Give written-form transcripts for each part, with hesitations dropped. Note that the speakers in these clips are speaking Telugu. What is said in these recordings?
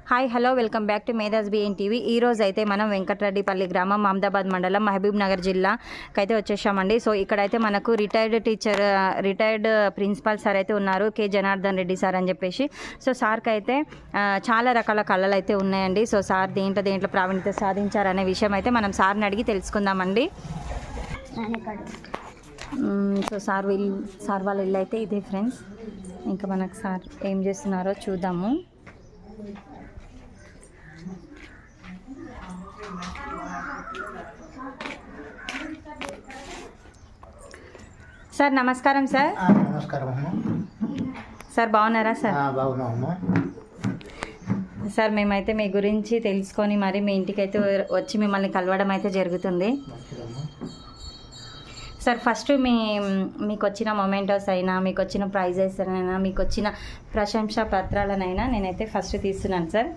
Hi hello welcome back to Medhas BN TV. ఈ రోజు అయితే మనం వెంకటరెడ్డిపల్లి గ్రామం మమదాబాద్ మండలం మహబూబ్ నగర్ జిల్లాకి అయితే వచ్చేసామండి. సో ఇక్కడైతే మనకు రిటైర్డ్ ప్రిన్సిపాల్ సార్ అయితే ఉన్నారు, కే జనార్దన్ రెడ్డి సార్ అని చెప్పేసి. సో సార్కి అయితే చాలా రకాల కళలు అయితే ఉన్నాయండి. సో సార్ దేంట్లో ప్రావీణ్యత సాధించారనే విషయం అయితే మనం సార్ని అడిగి తెలుసుకుందామండి. సో సార్ వాళ్ళ ఇల్లు అయితే ఇదే ఫ్రెండ్స్. ఇంకా మనకు సార్ ఏం చేస్తున్నారో చూద్దాము. సార్ నమస్కారం సార్. నమస్కారం అమ్మా. సార్ బాగున్నారా సార్? బాగున్నామమ్మా. సార్ మేమైతే మీ గురించి తెలుసుకొని మరి మీ ఇంటికి అయితే వచ్చి మిమ్మల్ని కలవడం అయితే జరుగుతుంది. సార్ ఫస్ట్ మీకు వచ్చిన మొమెంటోస్ అయినా, మీకు వచ్చిన ప్రైజెస్ అయినా, మీకు వచ్చిన ప్రశంసా పత్రాలనైనా నేనైతే ఫస్ట్ తీస్తున్నాను సార్.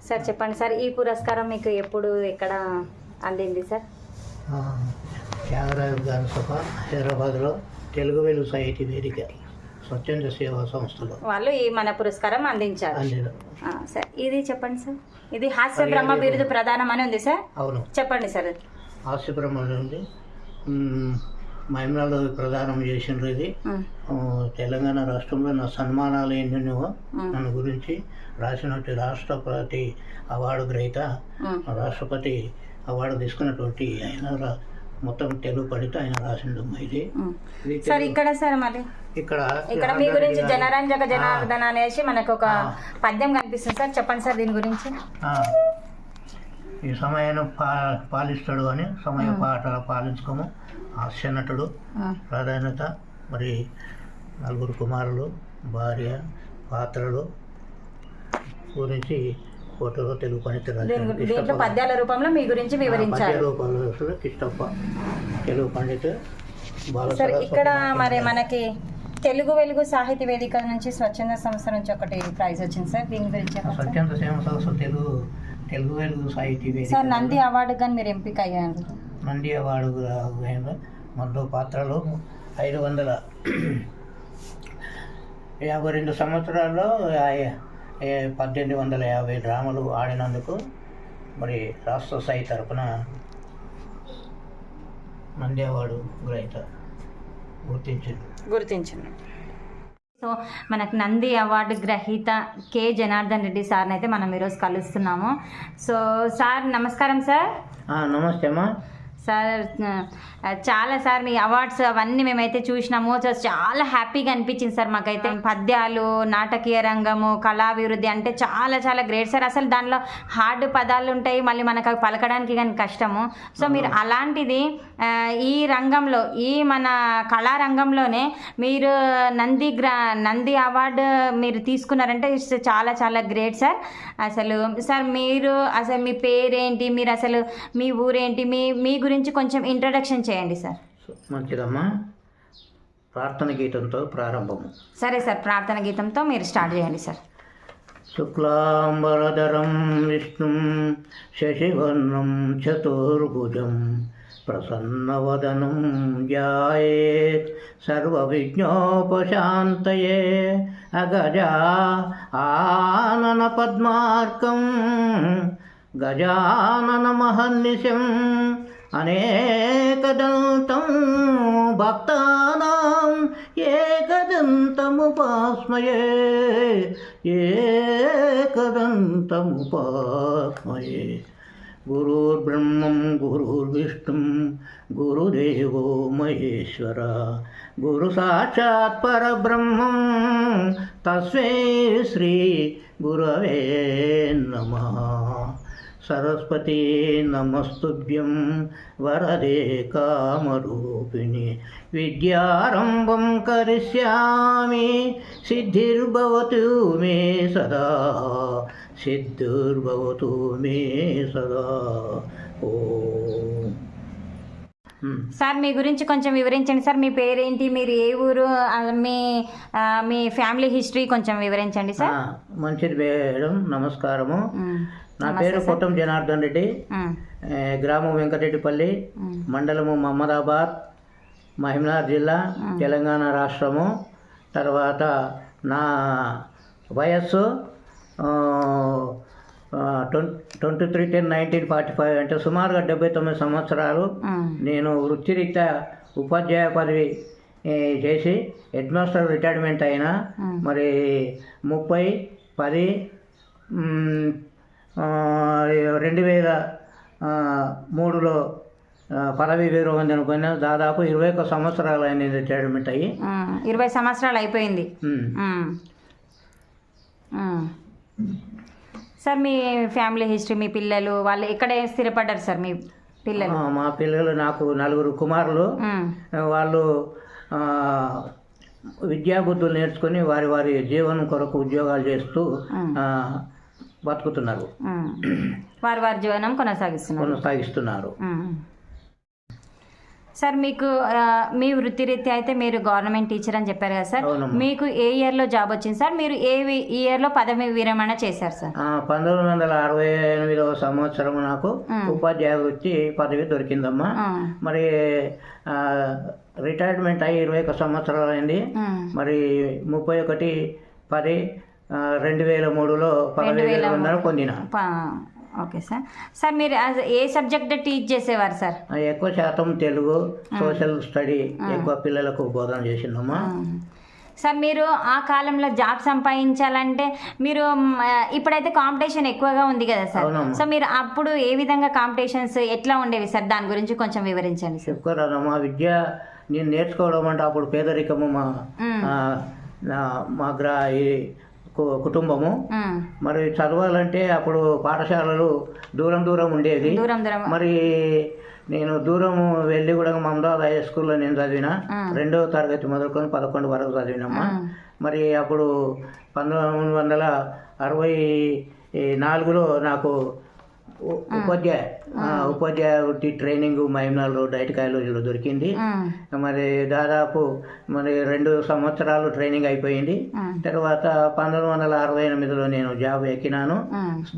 సార్ చెప్పండి సార్, ఈ పురస్కారం మీకు ఎప్పుడు ఎక్కడ అందింది సార్? త్యాగరాజు గారి సభ హైదరాబాద్లో తెలుగు వెలుగు సాహితీ వేదిక స్వచ్ఛంద సేవా సంస్థలో వాళ్ళు ఈ మన పురస్కారం అందించారు. సార్ ఇది చెప్పండి సార్. ఇది హాస్య బ్రహ్మ బిరుదు ప్రదానం అని ఉంది సార్. అవును, చెప్పండి సార్. హాస్య బ్రహ్మ ఉంది, మహిళలు ప్రదానం చేసిండ్రు. ఇది తెలంగాణ రాష్ట్రంలో నా సన్మానాలు ఎన్నో నన్ను గురించి రాసినట్టు రాష్ట్రపతి అవార్డు గ్రహీత, రాష్ట్రపతి అవార్డు తీసుకున్నటువంటి ఆయన మొత్తం తెలుగు పండిత ఆయన రాసిండు. ఇది సార్ ఇక్కడ సార్ మరి ఇక్కడ మీ గురించి జనరంజక జనార్దన అనేసి మనకు ఒక పద్యం కనిపిస్తుంది సార్, చెప్పండి సార్ దీని గురించి. ఈ సమయాన్ని పాలిస్తాడు అని సమయ పాటలు పాలించుకోము, హాస్యనటుడు ప్రాధాన్యత, మరి 4 కుమారులు, భార్య, పాత్రలు గురించి ఫోటోలో తెలుగు పండిత పద్యాల రూపంలో మీ గురించి వివరించారు. రూపంలో కిష్టప్ప తెలుగు పండిత. సార్ ఇక్కడ మరి మనకి తెలుగు వెలుగు సాహితీ వేదిక నుంచి స్వచ్ఛంద సంస్థ నుంచి ఒకటి ప్రైజ్ వచ్చింది సార్, దీని గురించి. స్వచ్ఛంద సేవ సంస్థ తెలుగు వెలుగు సాహితీ వేదిక సార్ నంది అవార్డు కానీ మీరు ఎంపిక అయ్యారు. నంది అవార్డు మొదలు పాత్రలు 552 సంవత్సరాల్లో 1850 డ్రామాలు ఆడినందుకు మరి రాష్ట్ర స్థాయి తరఫున నంది అవార్డు గ్రహీత గుర్తించింది. సో మనకు నంది అవార్డు గ్రహీత కే జనార్దన్ రెడ్డి సార్ని అయితే మనం ఈరోజు కలుస్తున్నాము. సో సార్ నమస్కారం సార్. నమస్తే అమ్మా. సార్ చాలా సార్ మీ అవార్డ్స్ అవన్నీ మేమైతే చూసినాము. సో చాలా హ్యాపీగా అనిపించింది సార్ మాకైతే. పద్యాలు, నాటకీయ రంగము, కళాభివృద్ధి అంటే చాలా చాలా గ్రేట్ సార్. అసలు దానిలో హార్డ్ పదాలు ఉంటాయి, మళ్ళీ మనకు అవి పలకడానికి కానీ కష్టము. సో మీరు అలాంటిది ఈ రంగంలో, ఈ మన కళారంగంలోనే మీరు నంది అవార్డు మీరు తీసుకున్నారంటే ఇట్స్ చాలా చాలా గ్రేట్ సార్. సార్ మీరు అసలు మీ పేరేంటి, మీరు అసలు మీ ఊరేంటి, మీ గురించి కొంచెం ఇంట్రడక్షన్ చేయండి సార్. మంచిదమ్మా. ప్రార్థన గీతంతో ప్రారంభము. సరే సార్, ప్రార్థన గీతంతో మీరు స్టార్ట్ చేయండి సార్. శుక్లాంబరధరం విష్ణుం శశివర్ణం చతుర్భుజం ప్రసన్నవదనం ధ్యాయేత్ సర్వవిఘ్నోపశాంతయే అగజా ఆనన పద్మార్కం గజానన మహర్నిశం అనేకదంతం భక్తానాం ఏకదంతముపాస్మయే ఏకదంతముపాస్మయే. గురుర్బ్రహ్మం గురుర్విష్ణుం గురుదేవో మహేశ్వర గురు సాక్షాత్ పరబ్రహ్మం తస్మై శ్రీ గురవే నమః. సరస్వతీ నమస్తుభ్యం వరదే కామరూపిణి విద్యారంభం కరిష్యామి సిద్ధిర్భవతు మే సదా సిద్ధిర్భవతు మే సదా. ఓం. సార్ మీ గురించి కొంచెం వివరించండి సార్. మీ పేరేంటి, మీరు ఏ ఊరు, మీ ఫ్యామిలీ హిస్టరీ కొంచెం వివరించండి సార్. మంచిది మేడం, నమస్కారము. నా పేరు కొట్టం జనార్దన్ రెడ్డి, గ్రామం వెంకటరెడ్డిపల్లి, మండలము మహమ్మదాబాద్, మహబూబ్నగర్ జిల్లా, తెలంగాణ రాష్ట్రము. తర్వాత నా వయస్సు 23/10/1945, అంటే సుమారుగా 79 సంవత్సరాలు. నేను వృత్తిరీత్యా ఉపాధ్యాయ పదవి చేసి హెడ్ మాస్టర్ రిటైర్మెంట్ అయినా. మరి 30/10/2003లో పదవి విరమణ అనుకున్నా. దాదాపు 21 సంవత్సరాలు అయింది రిటైర్మెంట్ అయ్యి. 20 సంవత్సరాలు అయిపోయింది. సార్ మీ ఫ్యామిలీ హిస్టరీ, మీ పిల్లలు వాళ్ళు ఎక్కడ స్థిరపడ్డారు సార్ మీ పిల్లలు? మా పిల్లలు, నాకు 4 కుమారులు. వాళ్ళు విద్యాబుద్ధులు నేర్చుకొని వారి వారి జీవనం కొరకు ఉద్యోగాలు చేస్తూ బతుకుతున్నారు, వారి వారి జీవనం కొనసాగిస్తున్నారు. సార్ మీకు మీ వృత్తిరీత్యా అయితే మీరు గవర్నమెంట్ టీచర్ అని చెప్పారు కదా సార్, మీకు ఏ ఇయర్లో జాబ్ వచ్చింది సార్? మీరు ఏ ఇయర్లో పదవి విరమణ చేశారు సార్? 1968వ సంవత్సరం నాకు ఉపాధ్యాయ వృత్తి పదవి దొరికిందమ్మా. మరి రిటైర్మెంట్ అయ్యి 21 సంవత్సరాలు అయింది. మరి 31/10/2003లో పదవి విరమణ పొందిన. Okay sir. సార్ మీరు ఏ సబ్జెక్ట్ టీచ్ చేసేవారు సార్? ఎక్కువ శాతం తెలుగు, సోషల్ స్టడీ ఎక్కువ పిల్లలకు బోధన చేసిందమ్మా. సార్ మీరు ఆ కాలంలో జాబ్ సంపాదించాలంటే మీరు ఇప్పుడైతే కాంపిటీషన్ ఎక్కువగా ఉంది కదా సార్, సో మీరు అప్పుడు ఏ విధంగా కాంపిటీషన్స్ ఎట్లా ఉండేవి సార్? దాని గురించి కొంచెం వివరించండి సార్. ఎక్కువ మా విద్య నేను నేర్చుకోవడం అంటే అప్పుడు పేదరికము మా కుటుంబము. మరి చదవాలంటే అప్పుడు పాఠశాలలు దూరం దూరం ఉండేది. మరి నేను దూరం వెళ్ళి కూడా మమదాబాద్ హై స్కూల్లో నేను చదివిన. 2వ తరగతి మొదలుకొని 11 వరకు చదివినమ్మా. మరి అప్పుడు 1964లో నాకు ఉపాధ్యాయ వృత్తి ట్రైనింగ్ మహిమనాలు డైట్ కాలేజీలో దొరికింది. మరి దాదాపు 2 సంవత్సరాలు ట్రైనింగ్ అయిపోయింది. తర్వాత 1968లో నేను జాబ్ ఎక్కినాను.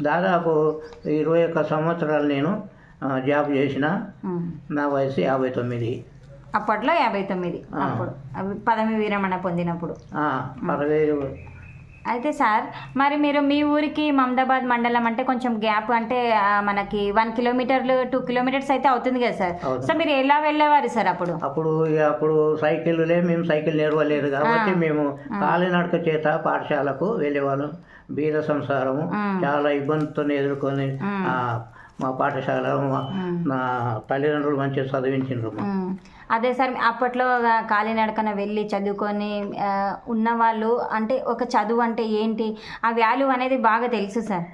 దాదాపు 21 సంవత్సరాలు నేను జాబ్ చేసిన. నా వయసు 59. అప్పట్లో 59 అప్పుడు పదవి విరమణ పొందినప్పుడు. అయితే సార్ మరి మీరు మీ ఊరికి మమదాబాద్ మండలం అంటే కొంచెం గ్యాప్, అంటే మనకి 1 కిలోమీటర్లు 2 కిలోమీటర్స్ అయితే అవుతుంది కదా సార్. సో మీరు ఎలా వెళ్ళేవారు సార్ అప్పుడు? అప్పుడు సైకిళ్ళే, మేము సైకిల్ నేర్వలేదు కాబట్టి మేము కాలినడక చేత పాఠశాలకు వెళ్ళేవాళ్ళం. బీద సంసారము చాలా ఇబ్బందితో ఎదుర్కొని మా పాఠశాల నా తల్లిదండ్రులు మంచిగా చదివించారు. అదే సార్, అప్పట్లో కాలినడకన వెళ్ళి చదువుకొని ఉన్నవాళ్ళు అంటే ఒక చదువు అంటే ఏంటి, ఆ వాల్యూ అనేది బాగా తెలుసు సార్.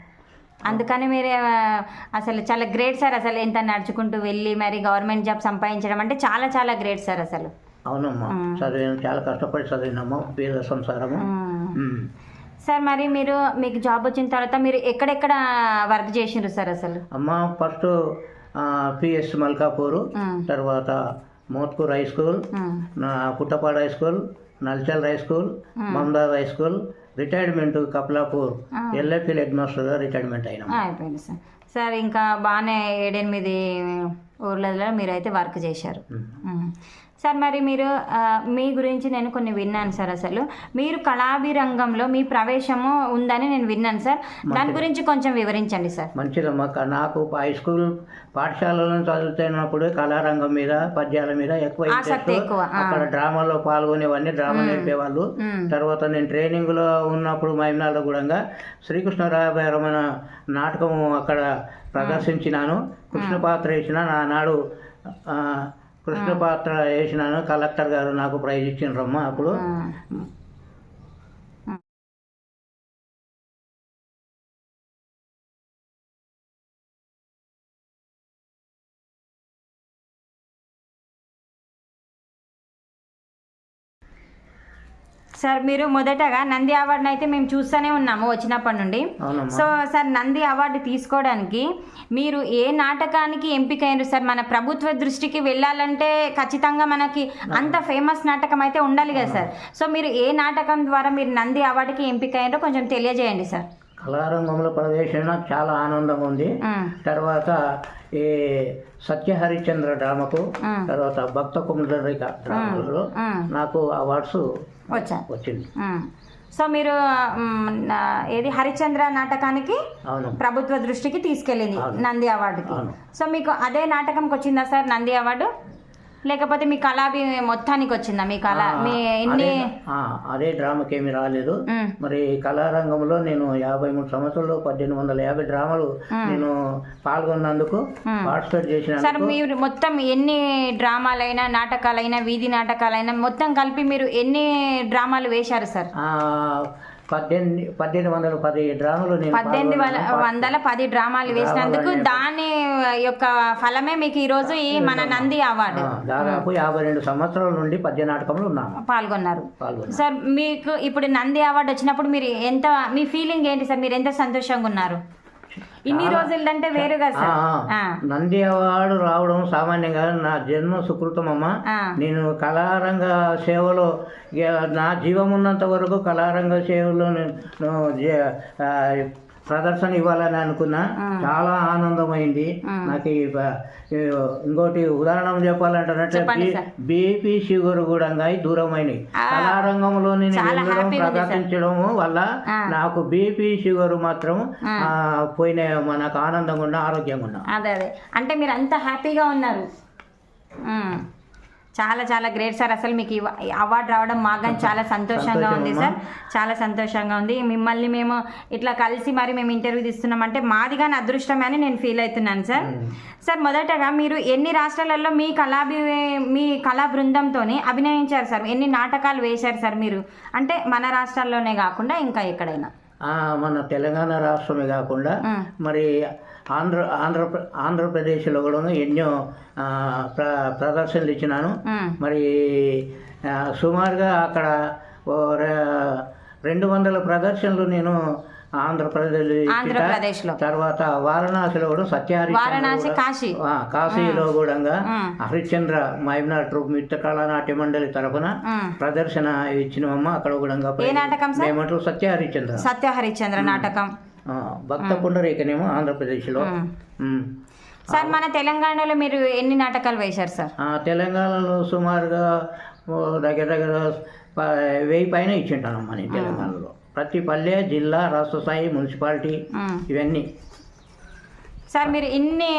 అందుకని మీరు అసలు చాలా గ్రేట్ సార్. అసలు ఎంత నడుచుకుంటూ వెళ్ళి మరి గవర్నమెంట్ జాబ్ సంపాదించడం అంటే చాలా చాలా గ్రేట్ సార్ అసలు. అవునమ్మా, చదివిన చాలా కష్టపడి చదివినమ్మా, పేద సంసారము. సార్ మరి మీకు జాబ్ వచ్చిన తర్వాత మీరు ఎక్కడెక్కడ వర్క్ చేసిండ్రు సార్ అసలు? అమ్మా ఫస్ట్ పిఎస్ మల్కాపూరు, తర్వాత Mothkur high school, Puttapadu high school, Nalchal high school, Mamadabad high school, retirement Kaplapur LFL head మాస్టర్గా రిటైర్మెంట్ అయినా. అయిపోయింది సార్. సార్ ఇంకా బాగానే 7-8 ఊర్లలో మీరైతే వర్క్ చేశారు. సార్ మరి మీరు మీ గురించి నేను కొన్ని విన్నాను సార్. అసలు మీరు కళాభిరంగంలో మీ ప్రవేశము ఉందని నేను విన్నాను సార్. దాని గురించి కొంచెం వివరించండి సార్. మంచిదమ్మా. నాకు హై స్కూల్ పాఠశాలలో చదువుతున్నప్పుడు కళారంగం మీద పద్యాల మీద ఎక్కువ ఇంట్రెస్ట్. అక్కడ డ్రామాలో పాల్గొనేవన్నీ డ్రామా నేర్పేవాళ్ళు. తర్వాత నేను ట్రైనింగ్లో ఉన్నప్పుడు మహిమనాల్లో కూడా శ్రీకృష్ణరాయరమణ నాటకం అక్కడ ప్రదర్శించినాను. కృష్ణ పాత్ర వేసిన నానాడు కృష్ణ పాత్ర వేసినాను. కలెక్టర్ గారు నాకు ప్రైజ్ ఇచ్చిండ్రమ్మా అప్పుడు. సార్ మీరు మొదటగా నంది అవార్డుని అయితే మేము చూస్తూనే ఉన్నాము వచ్చినప్పటి నుండి. సో సార్ నంది అవార్డు తీసుకోవడానికి మీరు ఏ నాటకానికి ఎంపికైనారు సార్? మన ప్రభుత్వ దృష్టికి వెళ్ళాలంటే ఖచ్చితంగా మనకి అంత ఫేమస్ నాటకం అయితే ఉండాలి కదా సార్. సో మీరు ఏ నాటకం ద్వారా మీరు నంది అవార్డుకి ఎంపికైనారో కొంచెం తెలియజేయండి సార్. కళారంగంలో ప్రవేశం నాకు చాలా ఆనందంగా ఉంది. తర్వాత ఈ సత్య హరిశ్చంద్ర డ్రామాకు, తర్వాత భక్త కుండలిక డ్రామాలలో నాకు అవార్డ్స్ వచ్చింది. సో మీరు ఏది హరిశ్చంద్ర నాటకానికి ప్రభుత్వ దృష్టికి తీసుకెళ్ళింది నంది అవార్డుకి. సో మీకు అదే నాటకంకి వచ్చిందా సార్ నంది అవార్డు, లేకపోతే మీ కళాభి మొత్తానికి వచ్చిందా? మీ కళ మీ ఎన్ని అదే డ్రామాకి ఏమి రాలేదు. మరి కళారంగంలో నేను 53 సంవత్సరాలు 1850 డ్రామాలు నేను పాల్గొన్నందుకు పార్టిసిపేట్ చేసిన సార్. మీరు మొత్తం ఎన్ని డ్రామాలైనా నాటకాలైనా వీధి నాటకాలైనా మొత్తం కలిపి మీరు ఎన్ని డ్రామాలు వేశారు సార్? 1810 డ్రామాలు. 1810 డ్రామాలు వేసినందుకు దాని యొక్క ఫలమే మీకు ఈ రోజు ఈ మన నంది అవార్డు. దాదాపు 52 సంవత్సరాల నుండి పద్య నాటకంలో పాల్గొన్నారు సార్. మీకు ఇప్పుడు నంది అవార్డు వచ్చినప్పుడు మీరు ఎంత, మీ ఫీలింగ్ ఏంటి సార్? మీరు ఎంత సంతోషంగా ఉన్నారు? ఇన్ని రోజులు అంటే వేరుగా సార్. నంది అవార్డు రావడం సామాన్యంగా నా జన్మ సుకృతం అమ్మ. నేను కళారంగ సేవలో నా జీవం ఉన్నంత వరకు కళారంగ సేవలో నేను ప్రదర్శన ఇవ్వాలని అనుకున్నా. చాలా ఆనందమైంది నాకు. ఇంకోటి ఉదాహరణ చెప్పాలంటే బీపీ షుగర్ కూడా దూరమైనవి. కళారంగంలో నేను వెళ్ళడం ప్రదర్శించడం వల్ల నాకు బీపీ షుగర్ మాత్రం పోయిన మనకు ఆనందంగా ఉన్నా, ఆరోగ్యంగా ఉన్నా. అదే అంటే మీరు అంత హ్యాపీగా ఉన్నారు. చాలా చాలా గ్రేట్ సార్. అసలు మీకు అవార్డు రావడం మాకు కానీ చాలా సంతోషంగా ఉంది సార్. చాలా సంతోషంగా ఉంది. మిమ్మల్ని మేము ఇట్లా కలిసి మరి మేము ఇంటర్వ్యూ తీస్తున్నామంటే మాది కానీ అదృష్టమే అని నేను ఫీల్ అవుతున్నాను సార్. సార్ మొదటగా మీరు ఎన్ని రాష్ట్రాలలో మీ కళా బృందంతో అభినయించారు సార్? ఎన్ని నాటకాలు వేశారు సార్ మీరు? అంటే మన రాష్ట్రాల్లోనే కాకుండా ఇంకా ఎక్కడైనా? మన తెలంగాణ రాష్ట్రమే కాకుండా మరి ఆంధ్రప్రదేశ్లో కూడా ఎన్నో ప్రదర్శనలు ఇచ్చినాను. మరి సుమారుగా అక్కడ 200 ప్రదర్శనలు నేను ఆంధ్రప్రదేశ్లో, తర్వాత వారణాసిలో కూడా కాశీలో కూడా హరిశ్చంద్ర మహిమనా ట్రూప్ మిత్ర కళానాట్య మండలి తరఫున ప్రదర్శన ఇచ్చినమ్మా. అక్కడ కూడా సత్య హరిశ్చంద్ర నాటకం, భక్త పుండరీకనేమో ఆంధ్రప్రదేశ్లో. సార్ మన తెలంగాణలో మీరు ఎన్ని నాటకాలు వేశారు సార్? తెలంగాణలో సుమారుగా దగ్గర 1000 పైన ఇచ్చింటానమ్మా నేను తెలంగాణలో. ప్రతి పల్లె, జిల్లా, రాష్ట్ర స్థాయి, మున్సిపాలిటీ ఇవన్నీ. సార్ మీరు ఇన్ని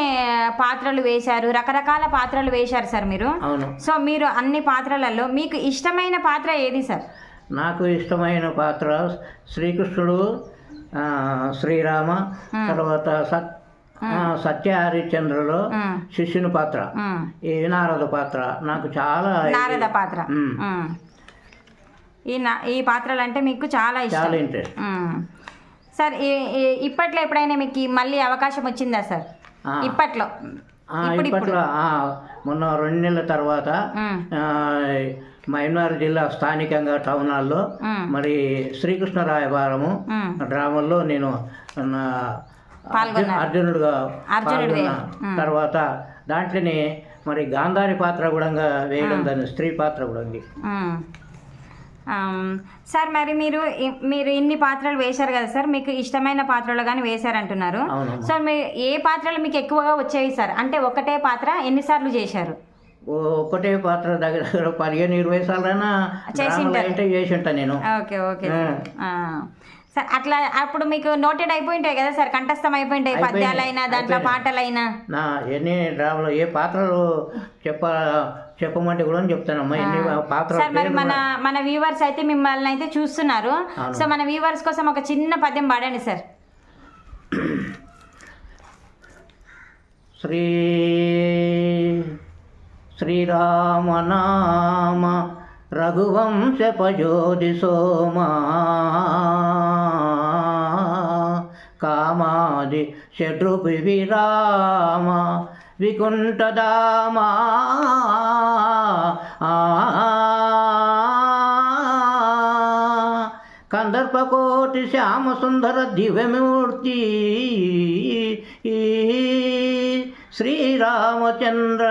పాత్రలు వేశారు, రకరకాల పాత్రలు వేశారు సార్ మీరు. అవును. సో మీరు అన్ని పాత్రలలో మీకు ఇష్టమైన పాత్ర ఏది సార్? నాకు ఇష్టమైన పాత్ర శ్రీకృష్ణుడు, శ్రీరామ, తర్వాత సత్య హరిశ్చంద్రులో శిష్యుని పాత్ర, ఈ నారద పాత్ర నాకు చాలా. నారద పాత్ర, ఈ పాత్రలు అంటే మీకు చాలా ఇష్టం, ఇంట్రెస్ట్ సార్. ఇప్పట్లో ఎప్పుడైనా మీకు మళ్ళీ అవకాశం వచ్చిందా సార్? ఇప్పట్లో మొన్న 2 నెలల తర్వాత మహబూబ్నగర్ జిల్లా స్థానికంగా టౌన్ హాల్లో మరి శ్రీకృష్ణరాయబారము డ్రామాల్లో నేను అర్జునుడుగా పాల్గొన్నా. తర్వాత దాంట్లోనే మరి గాంధారి పాత్ర కూడా వేయడం, దాని స్త్రీ పాత్ర కూడా ఉంది సార్ మరి మీరు ఇన్ని పాత్రలు వేశారు కదా సార్, మీకు ఇష్టమైన పాత్రలు కానీ వేశారంటున్నారు. అవునమ్మా. సో మీరు ఏ పాత్రలు మీకు ఎక్కువగా వచ్చేవి సార్? అంటే ఒకటే పాత్ర ఎన్నిసార్లు చేశారు? ఒక్కటే పాత్ర దగ్గర దగ్గర 15-20 సార్లైనా అంటే చేసి ఉంటా నేను. Okay okay sir. అట్లా అప్పుడు మీకు నోటెడ్ అయిపోయింటాయి కదా సార్, కంఠస్థం అయిపోయింటాయి పద్యాలైనా దాంట్లో పాటలైనా. నా ఎన్ని డ్రామాలు ఏ పాత్రలు చెప్పమంటే కూడా చెప్తానమ్మా ఎన్ని పాత్రలు. సార్ మరి మన వ్యూవర్స్ అయితే మిమ్మల్ని అయితే చూస్తున్నారు. సో మన వ్యూవర్స్ కోసం ఒక చిన్న పద్యం పాడండి సార్. శ్రీరామనామ రఘువంశపయోధి సోమా కామాది షడ్రుపి విరామ వికుంఠదామా కందర్పకోటి శ్యామసుందర దివ్యమూర్తి శ్రీరామచంద్ర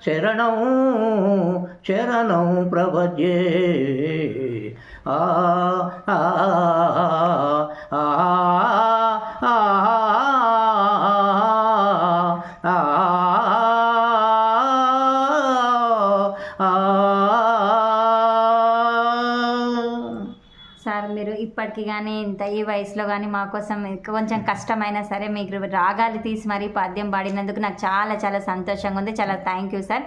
శరణం శరణం ప్రపద్యే. ఆ ఆ ఆ సార్ మీరు ఇప్పటికి కానీ ఇంత ఈ వయసులో కానీ మా కోసం కొంచెం కష్టమైనా సరే మీకు రాగాలు తీసి మరీ పద్యం పాడినందుకు నాకు చాలా చాలా సంతోషంగా ఉంది. చాలా థ్యాంక్ యూ సార్.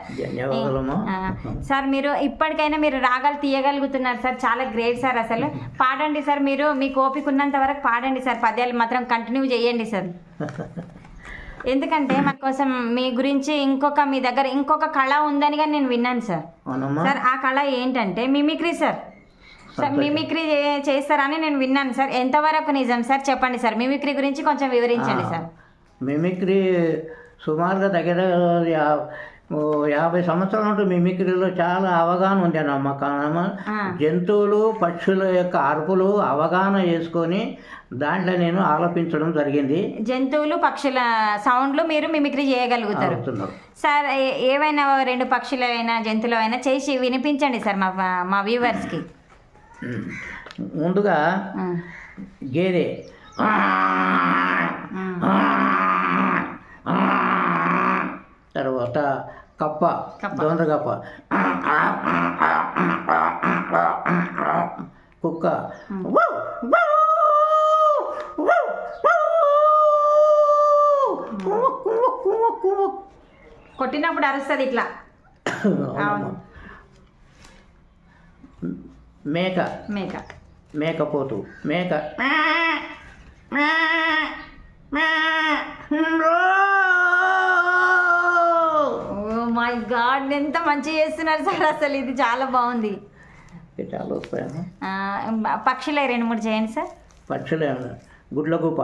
సార్ మీరు ఇప్పటికైనా మీరు రాగాలు తీయగలుగుతున్నారు సార్, చాలా గ్రేట్ సార్. అసలు పాడండి సార్, మీరు మీకు ఓపిక ఉన్నంత వరకు పాడండి సార్, పద్యాలు మాత్రం కంటిన్యూ చేయండి సార్. ఎందుకంటే మన కోసం మీ గురించి మీ దగ్గర ఇంకొక కళ ఉందని కానీ నేను విన్నాను సార్. సార్ ఆ కళ ఏంటంటే మిమిక్రీ సార్. సార్ మిమిక్రీ చేస్తారని నేను విన్నాను సార్, ఎంతవరకు నిజం సార్? చెప్పండి సార్, మిమిక్రీ గురించి కొంచెం వివరించండి సార్. మిమిక్రీ సుమారుగా దగ్గర 50 సంవత్సరాల నుండి మిమిక్రీలో చాలా అవగాహన ఉంది అన్నమ్మ. జంతువులు పక్షుల యొక్క అరుపులు అవగాహన చేసుకొని దాంట్లో నేను ఆలపించడం జరిగింది. జంతువులు పక్షుల సౌండ్లు మీరు మిమిక్రీ చేయగలుగుతారు సార్. ఏవైనా 2 పక్షులైనా జంతువులైనా చేసి వినిపించండి సార్ మా వ్యూవర్స్కి. ముందుగా గేదె తర్వాత కప్ప దొందరగప్ప, కుక్క కొట్టినప్పుడు అరుస్తుంది ఇట్లా. మేక మేకపోతు మేక మై గాడ్, ఎంత మంచి చేస్తున్నారు సార్, అసలు ఇది చాలా బాగుంది. చాలా వస్తాయా పక్షులే 2-3 చేయండి సార్. పక్షులే గుడ్లగూప,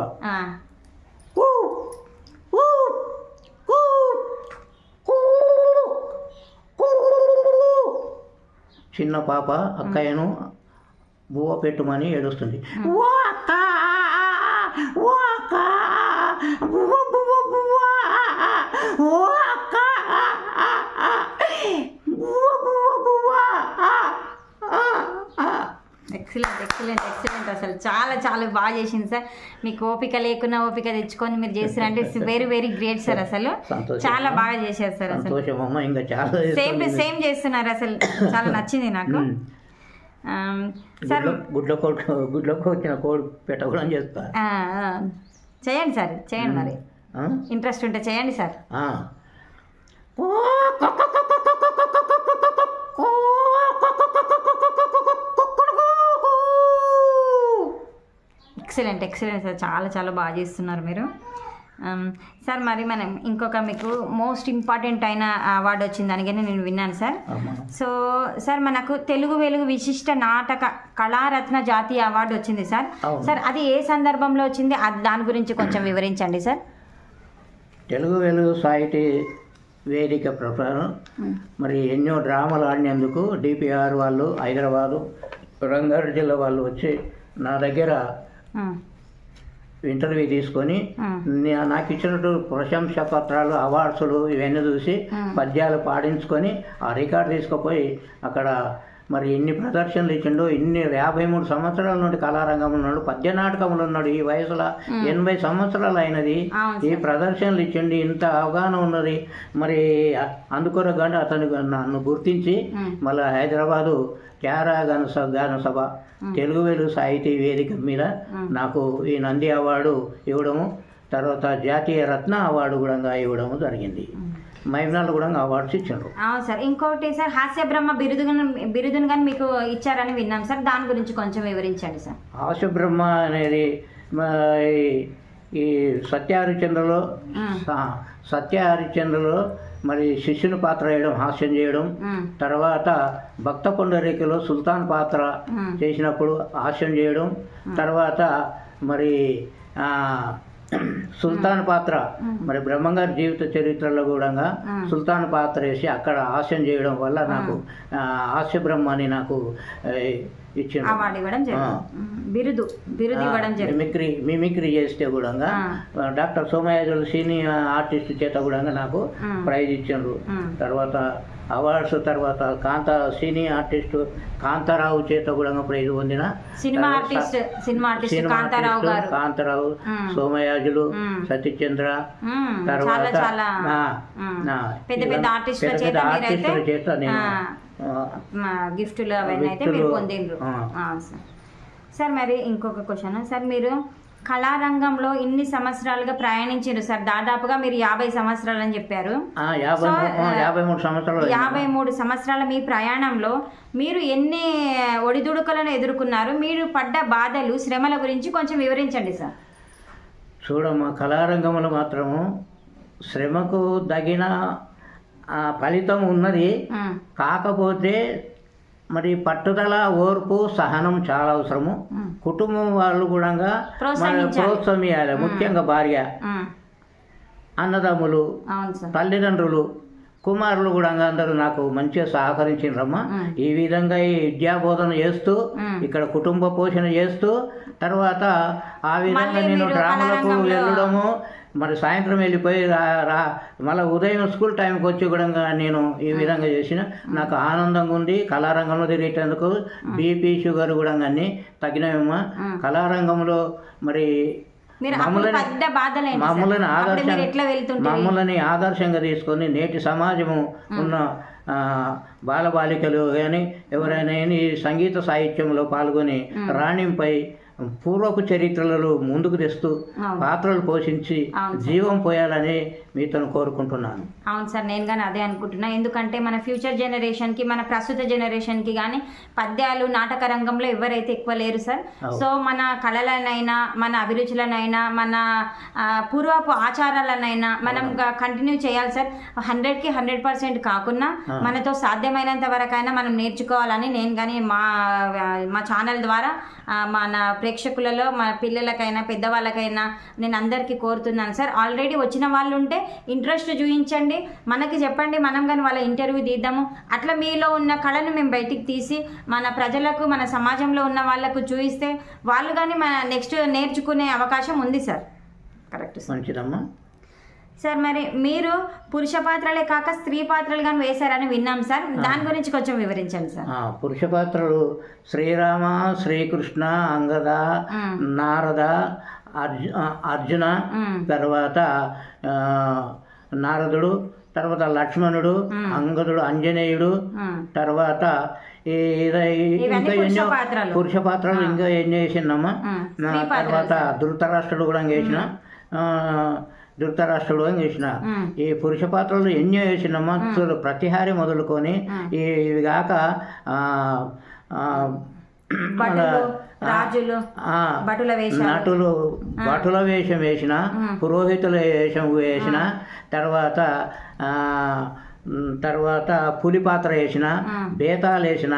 చిన్న పాప అక్కయ్యను బువ్వ పెట్టుమని ఏడుస్తుంది. ఎక్సలెంట్ ఎక్సలెంట్ ఎక్సలెంట్, అసలు చాలా చాలా బాగా చేసింది సార్. మీకు ఓపిక లేకున్నా ఓపిక తెచ్చుకొని మీరు చేస్తారంటే వెరీ వెరీ గ్రేట్ సార్. అసలు చాలా బాగా చేశారు సార్. అసలు సేమ్ చేస్తున్నారు, అసలు చాలా నచ్చింది నాకు సార్. గుడ్లకు వచ్చిన కోడి పెట్టకూడదు చేస్తా. చేయండి సార్, చేయండి, మరి ఇంట్రెస్ట్ ఉంటే చేయండి సార్. ఎక్సలెంట్ ఎక్సలెంట్ సార్, చాలా చాలా బాగా చేస్తున్నారు మీరు సార్. మరి మనం ఇంకొక మీకు మోస్ట్ ఇంపార్టెంట్ అయిన అవార్డు వచ్చిందని కానీ నేను విన్నాను సార్. సో సార్ మనకు తెలుగు వెలుగు విశిష్ట నాటక కళారత్న జాతీయ అవార్డు వచ్చింది సార్. సార్ అది ఏ సందర్భంలో వచ్చింది, దాని గురించి కొంచెం వివరించండి సార్. తెలుగు వెలుగు సాహితీ వేదిక ప్రకారం మరి ఎన్నో డ్రామాలు ఆడినందుకు డిపిఆర్ వాళ్ళు, హైదరాబాదు, రంగారెడ్డి జిల్లా వాళ్ళు వచ్చి నా దగ్గర ఇంటర్వ్యూ తీసుకొని నాకు ఇచ్చినట్టు ప్రశంసా పత్రాలు, అవార్డ్స్లు ఇవన్నీ చూసి పద్యాలు పాడించుకొని ఆ రికార్డు తీసుకుపోయి అక్కడ మరి ఎన్ని ప్రదర్శనలు ఇచ్చిండో, 53 సంవత్సరాల నుండి కళారంగంలో ఉన్నాడు, పద్య నాటకంలో ఉన్నాడు. ఈ వయసులో 80 సంవత్సరాలు అయినది. ఈ ప్రదర్శనలు ఇచ్చిండి, ఇంత అవగాహన ఉన్నది. మరి అందుకొరగానే అతను నన్ను గుర్తించి మళ్ళీ హైదరాబాదు క్యారా గాన సభ తెలుగు వెలుగు సాహితీ వేదిక మీద నాకు ఈ నంది అవార్డు ఇవ్వడము, తర్వాత జాతీయ రత్న అవార్డు కూడా ఇవ్వడము జరిగింది. మహిళలు కూడా అవార్డ్స్ ఇచ్చారు. అవును సార్. ఇంకోటి సార్, హాస్య బ్రహ్మ బిరుదును కానీ మీకు ఇచ్చారని విన్నాం సార్, దాని గురించి కొంచెం వివరించండి సార్. హాస్య బ్రహ్మ అనేది ఈ సత్య హరిశ్చంద్రలో మరి శిష్యుని పాత్ర వేయడం, హాస్యం చేయడం, తర్వాత భక్త పొండరీకలో సుల్తాన్ పాత్ర చేసినప్పుడు హాస్యం చేయడం, తర్వాత మరి సుల్తాన్ పాత్ర మరి బ్రహ్మంగారి జీవిత చరిత్రలో కూడా సుల్తాన్ పాత్ర వేసి అక్కడ హాస్యం చేయడం వల్ల నాకు హాస్య బ్రహ్మ అని నాకు ఇచ్చింది. మిమిక్రీ చేస్తే కూడా డాక్టర్ సోమయాజులు సీనియర్ ఆర్టిస్ట్ చేత కూడా నాకు ప్రైజ్ ఇచ్చిండ్రు. తర్వాత అవార్డ్స్, తర్వాత సీనియర్ ఆర్టిస్ట్ కాంతారావు చేత కూడా ప్రైజ్ పొందిన కాంతారావు, సోమయాజులు, సతీశ్చంద్ర, తర్వాత ఆర్టిస్టుల చేత నేను గిఫ్టులు అవన్నీ అయితే మీరు పొందిండ్రు సార్. మరి ఇంకొక క్వశ్చన్ సార్, మీరు కళారంగంలో ఇన్ని సంవత్సరాలుగా ప్రయాణించారు సార్, దాదాపుగా మీరు 50 సంవత్సరాలు అని చెప్పారు. 53 సంవత్సరాల మీ ప్రయాణంలో మీరు ఎన్ని ఒడిదుడుకులను ఎదుర్కొన్నారు, మీరు పడ్డ బాధలు, శ్రమల గురించి కొంచెం వివరించండి సార్. చూడమ్మా, కళారంగంలో మాత్రము శ్రమకు తగిన ఫలితం ఉన్నది. కాకపోతే మరి పట్టుదల, ఓర్పు, సహనం చాలా అవసరము. కుటుంబం వాళ్ళు కూడా ప్రోత్సహించాలి. ముఖ్యంగా భార్య, అన్నదమ్ములు, తల్లిదండ్రులు, కుమారులు కూడా అందరూ నాకు మంచిగా సహకరించిండ్రమ్మా. ఈ విధంగా ఈ విద్యాబోధన చేస్తూ, ఇక్కడ కుటుంబ పోషణ చేస్తూ, తర్వాత ఆ విధంగా నేను డ్రామాలకు వెళ్ళడము, మరి సాయంత్రం వెళ్ళిపోయి మళ్ళీ ఉదయం స్కూల్ టైంకి వచ్చి కూడా నేను ఈ విధంగా చేసిన నాకు ఆనందంగా ఉంది. కళారంగంలో తిరిగేటందుకు బీపీ, షుగర్ కూడా అన్నీ తగ్గినాయమ్మా. కళారంగంలో మరి మమ్మల్ని ఆదర్శంగా తీసుకొని నేటి సమాజము ఉన్న బాలబాలికలు కానీ ఎవరైనా ఈ సంగీత సాహిత్యంలో పాల్గొని రాణింపై పూర్వపు చరిత్రలలో ముందుకు తెస్తూ పాత్రలు పోషించి జీవం పోయాలని మీతో కోరుకుంటున్నాను. అవును సార్, నేను కానీ అదే అనుకుంటున్నా. ఎందుకంటే మన ఫ్యూచర్ జనరేషన్కి, మన ప్రస్తుత జనరేషన్కి కానీ పద్యాలు, నాటక రంగంలో ఎవరైతే ఎక్కువ లేరు సార్. సో మన కళలనైనా, మన అభిరుచులనైనా, మన పూర్వపు ఆచారాలనైనా మనం కంటిన్యూ చేయాలి సార్. 100కి 100% కాకుండా మనతో సాధ్యమైనంత వరకైనా మనం నేర్చుకోవాలని నేను కానీ మా ఛానల్ ద్వారా మన ప్రేక్షకులలో, మన పిల్లలకైనా పెద్దవాళ్ళకైనా నేను అందరికీ కోరుతున్నాను సార్. ఆల్రెడీ వచ్చిన వాళ్ళు ఉంటే ఇంట్రెస్ట్ చూపించండి, మనకి చెప్పండి, మనం కానీ వాళ్ళ ఇంటర్వ్యూ తీద్దాము. అట్లా మీలో ఉన్న కళను మేము బయటికి తీసి మన ప్రజలకు, మన సమాజంలో ఉన్న వాళ్ళకు చూపిస్తే వాళ్ళు కానీ మన నెక్స్ట్ నేర్చుకునే అవకాశం ఉంది సార్. కరెక్ట్ మంచిదమ్మా సార్. మరి మీరు పురుష పాత్రలే కాక స్త్రీ పాత్రలు కానీ వేశారని విన్నాం సార్, దాని గురించి కొంచెం వివరించండి సార్. పురుష పాత్రలు శ్రీరామ, శ్రీకృష్ణ, అంగద, నారద, అర్జున, తర్వాత నారదుడు, తర్వాత లక్ష్మణుడు, అంగదుడు, అంజనేయుడు, తర్వాత ఇంకా ఎన్నో పురుష పాత్రలు ఇంకా ఎన్నో వేసినమ్మా. తర్వాత ధృతరాష్ట్రుడు కూడా వేసిన వేసిన ఈ పురుష పాత్రలు ఎన్నో వేసినమ్మా. ప్రతిహారి మొదలుకొని ఇవి కాక నటులు భటుల వేషం వేసిన, పురోహితుల వేషం వేసిన, తర్వాత పులి పాత్ర వేసిన, బేతాలు వేసిన,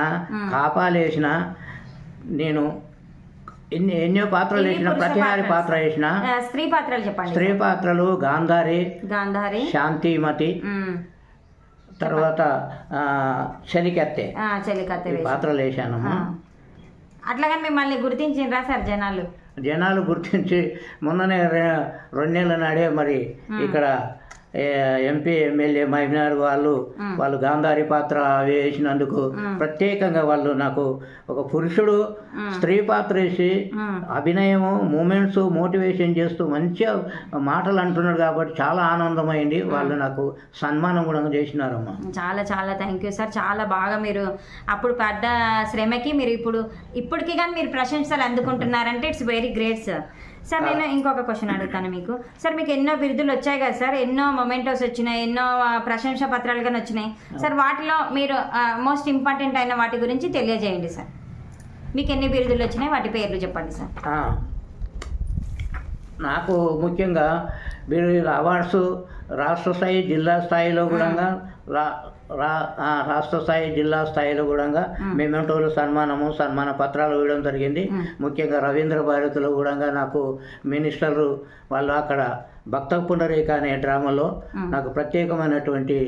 కాపాలు వేసిన, నేను ఎన్నో పాత్రలు వేసిన, ప్రతిహారి పాత్ర వేసిన. స్త్రీ పాత్రలు చెప్పండి. స్త్రీ పాత్రలు గాంధారి, శాంతిమతి, తర్వాత చలికత్తె పాత్రలు వేసానమ్మా. అట్లాగా మిమ్మల్ని గుర్తించిండ్రా సార్ జనాలు గుర్తించి మొన్ననే 2 నెలల నాడే మరి ఇక్కడ ఎంపీ ఎమ్మెల్యే మహిళ వాళ్ళు గాంధారి పాత్ర వేసినందుకు ప్రత్యేకంగా వాళ్ళు నాకు ఒక పురుషుడు స్త్రీ పాత్ర వేసి అభినయము మూమెంట్స్ మోటివేషన్ చేస్తూ మంచిగా మాటలు అంటున్నారు కాబట్టి చాలా ఆనందమైంది. వాళ్ళు నాకు సన్మానం కూడా చేసినారమ్మా. చాలా చాలా థ్యాంక్ యూ సార్. చాలా బాగా మీరు అప్పుడు పడ్డ శ్రమకి మీరు ఇప్పటికి కానీ మీరు ప్రశంసలు అందుకుంటున్నారంటే it's very great sir. Sir నేను ఇంకొక క్వశ్చన్ అడుగుతాను మీకు. సార్ మీకు ఎన్నో బిరుదులు వచ్చాయి కదా సార్, ఎన్నో మొమెంటోస్ వచ్చినాయి, ఎన్నో ప్రశంసా పత్రాలు కానీ వచ్చినాయి సార్. వాటిలో మీరు మోస్ట్ ఇంపార్టెంట్ అయిన వాటి గురించి తెలియజేయండి సార్. మీకు ఎన్ని బిరుదులు వచ్చినాయి, వాటి పేర్లు చెప్పండి సార్. నాకు ముఖ్యంగా బిరుదుల అవార్డ్స్ రాష్ట్ర స్థాయి జిల్లా స్థాయిలో కూడా రాష్ట్ర స్థాయి జిల్లా స్థాయిలో కూడా మెమెంటోలు సన్మాన పత్రాలు ఇవ్వడం జరిగింది. ముఖ్యంగా రవీంద్ర భారతిలో కూడా నాకు మినిస్టరు వాళ్ళు అక్కడ భక్త పునరేక అనే డ్రామాలో నాకు ప్రత్యేకమైనటువంటి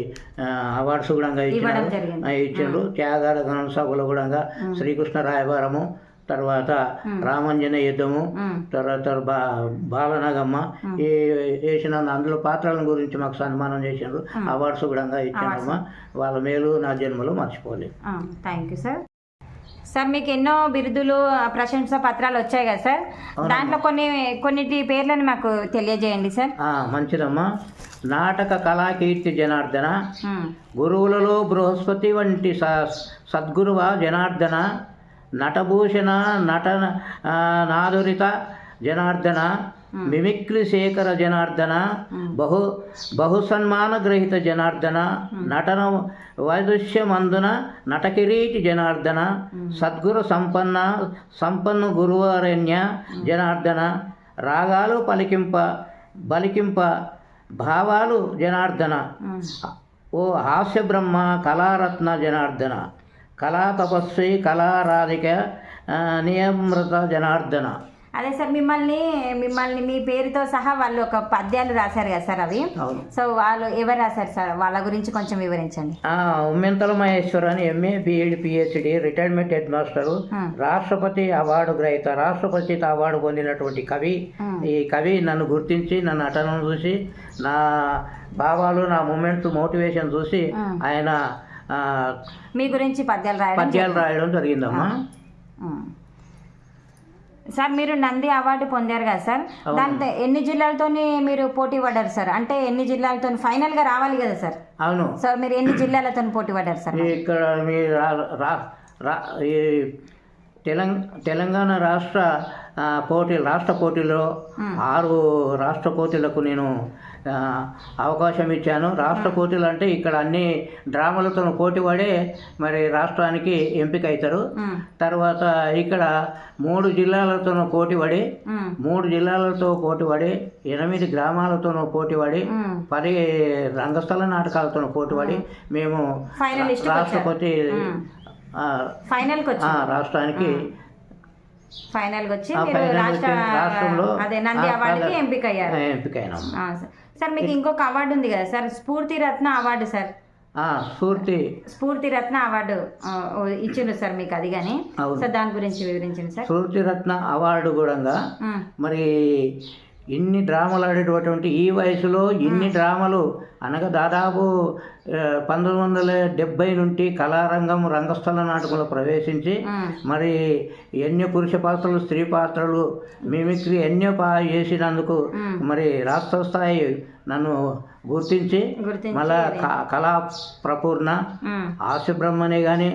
అవార్డ్స్ కూడా ఇచ్చారు. త్యాగాల గణ సభలో కూడా శ్రీకృష్ణ రాయబారము, తర్వాత రామంజన యుద్ధము, తర్వాత బాలనగమ్మ ఈ వేసిన అందులో పాత్రల గురించి మాకు సన్మానం చేసినారు. అవార్డ్స్ కూడా ఇచ్చారమ్మా. వాళ్ళ మేలు నా జన్మలో మర్చిపోలేదు. Thank you sir. సార్ మీకు ఎన్నో బిరుదులు ప్రశంసా పత్రాలు వచ్చాయి కదా సార్, దాంట్లో కొన్నిటి పేర్లను మాకు తెలియజేయండి సార్. మంచిదమ్మా. నాటక కళాకీర్తి జనార్దన, గురువులలో బృహస్పతి వంటి సద్గురువ జనార్దన, నటభూషణ నాదురిత జనార్దన, మిమిక్రీ శేఖర జనార్దన, బహుసన్మాన గ్రహీత జనార్దన, నటన వైదుష్యమందున నటకిరీటి జనార్దన, సద్గురు సంపన్న గురువరణ్య జనార్దన, రాగాలు బలికింప భావాలు జనార్దన, ఓ హాస్య బ్రహ్మ కళారత్న జనార్దన, కళా తపస్వి కళారాధిక నియమృత జనార్దన. అదే సార్, మిమ్మల్ని మీ పేరుతో సహా వాళ్ళు ఒక పద్యాలు రాశారు కదా సార్, అవి సో వాళ్ళు ఎవరు రాశారు సార్, వాళ్ళ గురించి కొంచెం వివరించండి. ఉమ్మెంతల మహేశ్వర్ అని MA BEd PhD retirement head master, రాష్ట్రపతి అవార్డు గ్రహీత, రాష్ట్రపతి అవార్డు పొందినటువంటి కవి. ఈ కవి నన్ను గుర్తించి నా నటనను చూసి నా భావాలు నా మూమెంట్స్ మోటివేషన్ చూసి ఆయన మీ గురించి పద్యాలు రాయడం జరిగిందమ్మా. సార్ మీరు నంది అవార్డు పొందారు కదా సార్, దాంతో ఎన్ని జిల్లాలతో మీరు పోటీ పడ్డారు సార్? అంటే ఎన్ని జిల్లాలతో ఫైనల్ గా రావాలి కదా సార్? అవును సార్. మీరు ఎన్ని జిల్లాలతో పోటీ పడ్డారు సార్? ఇక్కడ మీ తెలంగాణ రాష్ట్ర పోటీలో 6 రాష్ట్ర పోటీలకు నేను అవకాశం ఇచ్చాను. రాష్ట్ర పోటీలు అంటే ఇక్కడ అన్ని డ్రామాలతో పోటీ పడే మరి రాష్ట్రానికి ఎంపిక అవుతారు. తర్వాత ఇక్కడ 3 జిల్లాలతో పోటీ పడి 8 గ్రామాలతో పోటీ పడి 10 రంగస్థల నాటకాలతో పోటీ పడి మేము రాష్ట్రపతి రాష్ట్రానికి ఫైనల్గా వచ్చి రాష్ట్రంలో నంది అవార్డుకి ఎంపికయ్యారు. సార్ మీకు ఇంకొక అవార్డు ఉంది కదా సార్, స్ఫూర్తి రత్న అవార్డు సార్. స్ఫూర్తి రత్న అవార్డు ఇచ్చిండు సార్ మీకు, అది కానీ సార్ దాని గురించి వివరించండి సార్. స్ఫూర్తి రత్న అవార్డు కూడా మరి ఇన్ని డ్రామాలు ఆడేటటువంటి ఈ వయసులో ఇన్ని డ్రామాలు అనగా దాదాపు 1970 నుండి కళారంగం రంగస్థల నాటకంలో ప్రవేశించి మరి ఎన్నో పురుష పాత్రలు స్త్రీ పాత్రలు మిమిక్రీ ఎన్నో చేసినందుకు మరి రాష్ట్ర స్థాయి నన్ను గుర్తించి మళ్ళా కళా ప్రపూర్ణ హాస్య బ్రహ్మనే కానీ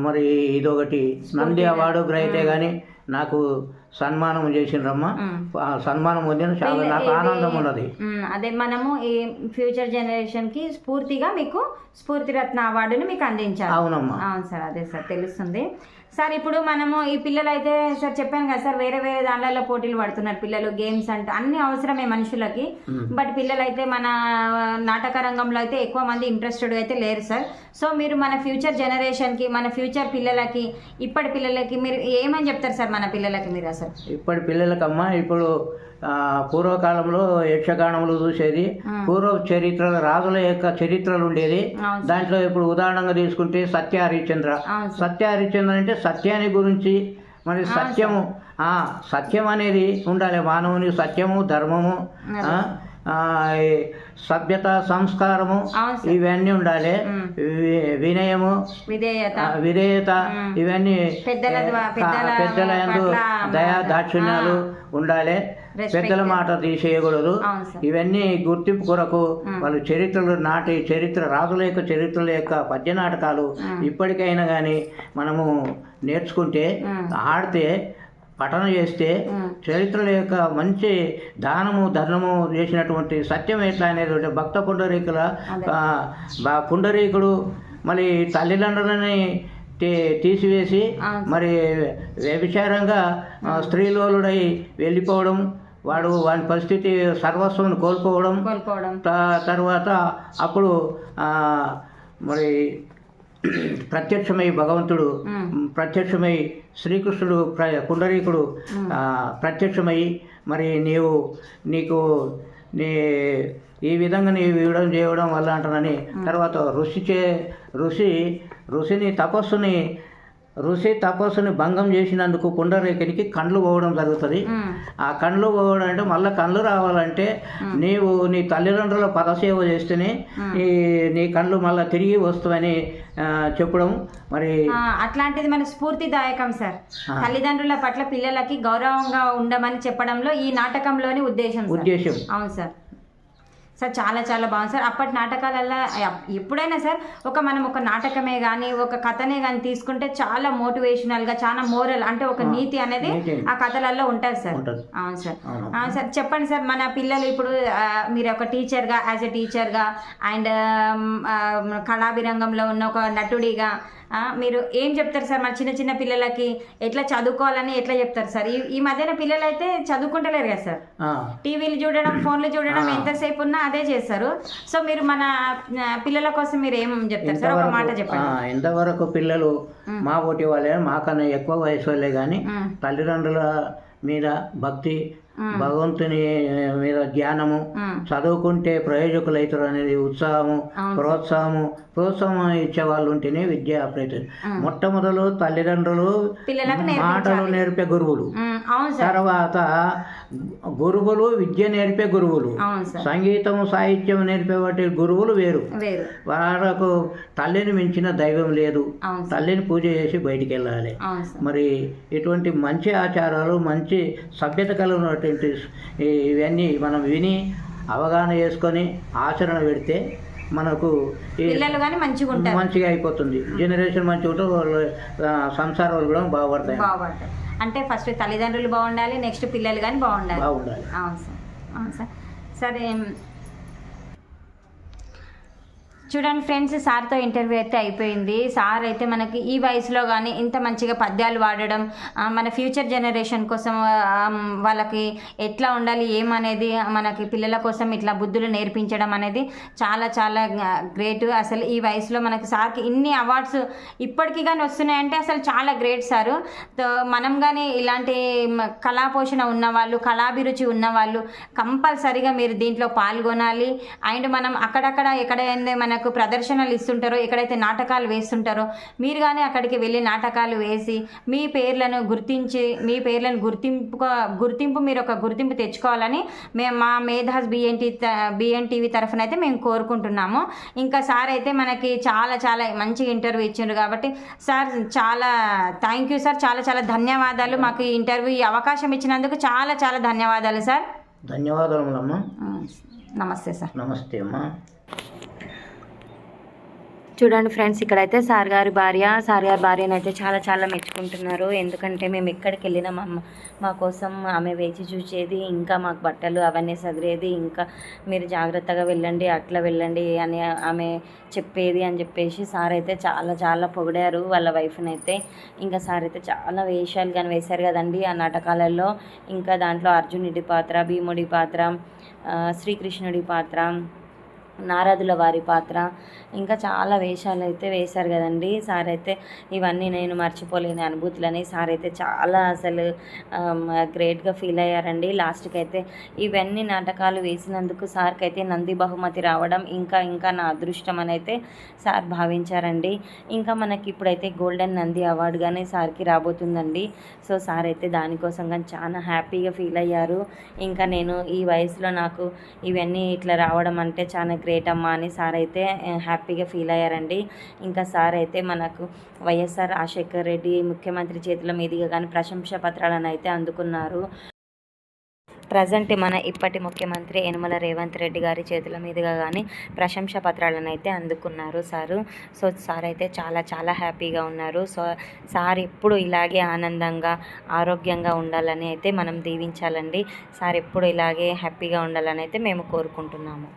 మరి ఇదొకటి నంది అవార్డు గ్రహీతే కానీ నాకు సన్మానం చేసిండ్రమ్మా. సన్మానం పొందిన చాలా నాకు ఆనందం ఉన్నది. అదే మనము ఈ ఫ్యూచర్ జనరేషన్ కి స్ఫూర్తిగా మీకు స్ఫూర్తి రత్న అవార్డుని మీకు అందించారు. అవునమ్మా. అవును సార్, అదే సార్ తెలుస్తుంది సార్. ఇప్పుడు మనము ఈ పిల్లలు అయితే సార్ చెప్పాను కదా సార్, వేరే దాంట్లో పోటీలు పడుతున్నారు పిల్లలు, గేమ్స్ అంటే అన్ని అవసరమే మనుషులకి. బట్ పిల్లలు అయితే మన నాటక రంగంలో అయితే ఎక్కువ మంది ఇంట్రెస్టెడ్ అయితే లేరు సార్. సో మీరు మన ఫ్యూచర్ జనరేషన్కి, మన ఫ్యూచర్ పిల్లలకి, ఇప్పటి పిల్లలకి మీరు ఏమని చెప్తారు సార్? మన పిల్లలకి మీరు అసలు ఇప్పటి పిల్లలకమ్మా, ఇప్పుడు పూర్వకాలంలో యక్షగానములు చూసేది, పూర్వ చరిత్రలు రాజుల యొక్క చరిత్రలు ఉండేది. దాంట్లో ఇప్పుడు ఉదాహరణగా తీసుకుంటే సత్య హరిశ్చంద్ర అంటే సత్యాన్ని గురించి మరి సత్యం అనేది ఉండాలి. మానవుని సత్యము ధర్మము ఈ సభ్యత సంస్కారము అవును సార్. ఇవన్నీ ఉండాలి. వినయము విధేయత ఇవన్నీ పెద్దల యందు దయా దాక్షిణ్యాలు ఉండాలి. పెద్దల మాట తీసేయకూడదు. ఇవన్నీ గుర్తింపు కొరకు వాళ్ళు రాజుల యొక్క చరిత్రల యొక్క పద్య నాటకాలు ఇప్పటికైనా కానీ మనము నేర్చుకుంటే ఆడితే పఠన చేస్తే చరిత్రల యొక్క మంచి దానము ధర్మము చేసినటువంటి సత్యం ఎట్లా అనేది భక్త పుండరీకుడు మరి తల్లిదండ్రులని తీసివేసి మరి వ్యభిచారంగా స్త్రీలోలుడై వెళ్ళిపోవడం, వాని పరిస్థితి సర్వస్వం కోల్పోవడం తర్వాత అప్పుడు మరి ప్రత్యక్షమై భగవంతుడు ప్రత్యక్షమై శ్రీకృష్ణుడు పుండరీకుడు ప్రత్యక్షమై మరి నీ ఈ విధంగా నీవు ఇవ్వడం చేయడం వల్ల అంటానని తర్వాత ఋషి తపస్సుని భంగం చేసినందుకు పుండరీకునికి కండ్లు పోవడం జరుగుతుంది. ఆ కండ్లు పోవడం అంటే మళ్ళీ కండ్లు రావాలంటే నీవు నీ తల్లిదండ్రుల పదసేవ చేస్తేనే నీ కండ్లు మళ్ళీ తిరిగి వస్తావని చెప్పడం మరి అట్లాంటిది మన స్ఫూర్తిదాయకం సార్. తల్లిదండ్రుల పట్ల పిల్లలకి గౌరవంగా ఉండమని చెప్పడంలో ఈ నాటకంలోని ఉద్దేశం. అవును సార్. సార్ చాలా చాలా బాగుంది సార్. అప్పటి నాటకాలల్లో ఎప్పుడైనా సార్ మనం ఒక నాటకమే కానీ ఒక కథనే కానీ తీసుకుంటే చాలా మోటివేషనల్గా చాలా మోరల్ అంటే ఒక నీతి అనేది ఆ కథలలో ఉంటుంది సార్. అవును సార్. సార్ చెప్పండి సార్, మన పిల్లలు ఇప్పుడు మీరు ఒక టీచర్గా యాజ్ ఎ టీచర్గా అండ్ కళాభిరంగంలో ఉన్న ఒక నటుడిగా మీరు ఏం చెప్తారు సార్? మన చిన్న చిన్న పిల్లలకి ఎట్లా చదువుకోవాలని ఎట్లా చెప్తారు సార్? ఈ మధ్యన పిల్లలు అయితే చదువుకుంటలేరు కదా సార్. టీవీలు చూడడం, ఫోన్లు చూడడం ఎంతసేపు ఉన్నా అదే చేస్తారు. సో మీరు మన పిల్లల కోసం మీరు ఏం చెప్తారు సార్? ఒక మాట చెప్పండి. ఎంతవరకు పిల్లలు మా పోటీ వాళ్ళే మాకన్నా ఎక్కువ వయసు వాళ్ళే కానీ తల్లిదండ్రుల మీద భక్తి, భగవంతుని మీద జ్ఞానము, చదువుకుంటే ప్రయోజకులు అవుతారు అనేది ప్రోత్సాహం ఇచ్చే వాళ్ళు ఉంటేనే విద్య అప్రైతుంది. మొట్టమొదలు తల్లిదండ్రులు మాటలు నేర్పే గురువులు, తర్వాత గురువులు విద్య నేర్పే గురువులు, సంగీతము సాహిత్యం నేర్పే గురువులు వేరు. వాళ్ళకు తల్లిని మించిన దైవం లేదు. తల్లిని పూజ చేసి బయటికి వెళ్ళాలి. మరి ఇటువంటి మంచి ఆచారాలు, మంచి సభ్యత కలిగినటువంటి ఇవన్నీ మనం విని అవగాహన చేసుకొని ఆచరణ పెడితే మనకు మంచిగా అయిపోతుంది. జనరేషన్ మంచిగా ఉంటే వాళ్ళు సంసారాలు కూడా బాగుపడతాయి. అంటే ఫస్ట్ తల్లిదండ్రులు బాగుండాలి, నెక్స్ట్ పిల్లలు కానీ బాగుండాలి. అవును సార్. అవును సార్. సరే చూడండి ఫ్రెండ్స్, సార్తో ఇంటర్వ్యూ అయితే అయిపోయింది. సార్ అయితే మనకి ఈ వయసులో కానీ ఇంత మంచిగా పద్యాలు వాడడం, మన ఫ్యూచర్ జనరేషన్ కోసం వాళ్ళకి ఎట్లా ఉండాలి ఏమనేది మనకి పిల్లల కోసం ఇట్లా బుద్ధులు నేర్పించడం అనేది చాలా చాలా గ్రేట్. అసలు ఈ వయసులో మనకి సార్కి ఇన్ని అవార్డ్స్ ఇప్పటికీ కానీ వస్తున్నాయంటే అసలు చాలా గ్రేట్ సారు. మనం కానీ ఇలాంటి కళా పోషణ ఉన్నవాళ్ళు, కళాభిరుచి ఉన్నవాళ్ళు కంపల్సరీగా మీరు దీంట్లో పాల్గొనాలి. అండ్ మనం అక్కడక్కడ ఎక్కడైతే మనకు ప్రదర్శనలు ఇస్తుంటారో, ఎక్కడైతే నాటకాలు వేస్తుంటారో మీరు కానీ అక్కడికి వెళ్ళి నాటకాలు వేసి మీ పేర్లను గుర్తింపు మీరు ఒక గుర్తింపు తెచ్చుకోవాలని మేము మా మేధాస్ బిఎన్టీవీ తరఫున అయితే మేము కోరుకుంటున్నాము. ఇంకా సార్ అయితే మనకి చాలా చాలా మంచిగా ఇంటర్వ్యూ ఇచ్చిండ్రు కాబట్టి సార్ చాలా థ్యాంక్ యూ సార్. చాలా చాలా ధన్యవాదాలు. మాకు ఈ ఇంటర్వ్యూ ఈ అవకాశం ఇచ్చినందుకు చాలా చాలా ధన్యవాదాలు సార్. ధన్యవాదాలు. నమస్తే సార్. నమస్తే అమ్మా. చూడండి ఫ్రెండ్స్, ఇక్కడైతే సార్ గారి భార్యను అయితే చాలా చాలా మెచ్చుకుంటున్నారు. ఎందుకంటే మేము ఎక్కడికి వెళ్ళినా మా కోసం ఆమె వేచి చూసేది, ఇంకా మాకు బట్టలు అవన్నీ సదిరేది, ఇంకా మీరు జాగ్రత్తగా వెళ్ళండి, అట్లా వెళ్ళండి అని ఆమె చెప్పేది అని చెప్పేసి సార్ అయితే చాలా చాలా పొగిడారు వాళ్ళ వైఫ్ని అయితే. ఇంకా సార్ అయితే చాలా వేషాలు కానీ వేశారు కదండి ఆ నాటకాలలో. ఇంకా దాంట్లో అర్జునుడి పాత్ర, భీముడి పాత్ర, శ్రీకృష్ణుడి పాత్ర, నారదుల వారి పాత్ర, ఇంకా చాలా వేషాలు అయితే వేశారు కదండి సార్. అయితే ఇవన్నీ నేను మర్చిపోలేని అనుభూతులని సార్ అయితే చాలా అసలు గ్రేట్గా ఫీల్ అయ్యారండి. లాస్ట్కి అయితే ఇవన్నీ నాటకాలు వేసినందుకు సార్కి అయితే నంది బహుమతి రావడం ఇంకా ఇంకా నా అదృష్టం అని అయితే సార్ భావించారండి. ఇంకా మనకి ఇప్పుడైతే గోల్డెన్ నంది అవార్డు కానీ సార్కి రాబోతుందండి. సో సార్ అయితే దానికోసం కానీ చాలా హ్యాపీగా ఫీల్ అయ్యారు. ఇంకా నేను ఈ వయసులో నాకు ఇవన్నీ ఇట్లా రావడం అంటే చాలా గ్రేట్ అమ్మా అని సార్ అయితే హ్యాపీగా ఫీల్ అయ్యారండి. ఇంకా సార్ అయితే మనకు వైఎస్ఆర్ రాజశేఖర్ రెడ్డి ముఖ్యమంత్రి చేతుల మీదుగా కానీ ప్రశంసా పత్రాలను అయితే అందుకున్నారు. ప్రజెంట్ మన ఇప్పటి ముఖ్యమంత్రి యనమల రేవంత్ రెడ్డి గారి చేతుల మీదుగా కానీ ప్రశంసా పత్రాలను అయితే అందుకున్నారు సారు. సో సార్ అయితే చాలా చాలా హ్యాపీగా ఉన్నారు. సో సార్ ఎప్పుడు ఇలాగే ఆనందంగా ఆరోగ్యంగా ఉండాలని అయితే మనం దీవించాలండి. సార్ ఎప్పుడు ఇలాగే హ్యాపీగా ఉండాలని అయితే మేము కోరుకుంటున్నాము.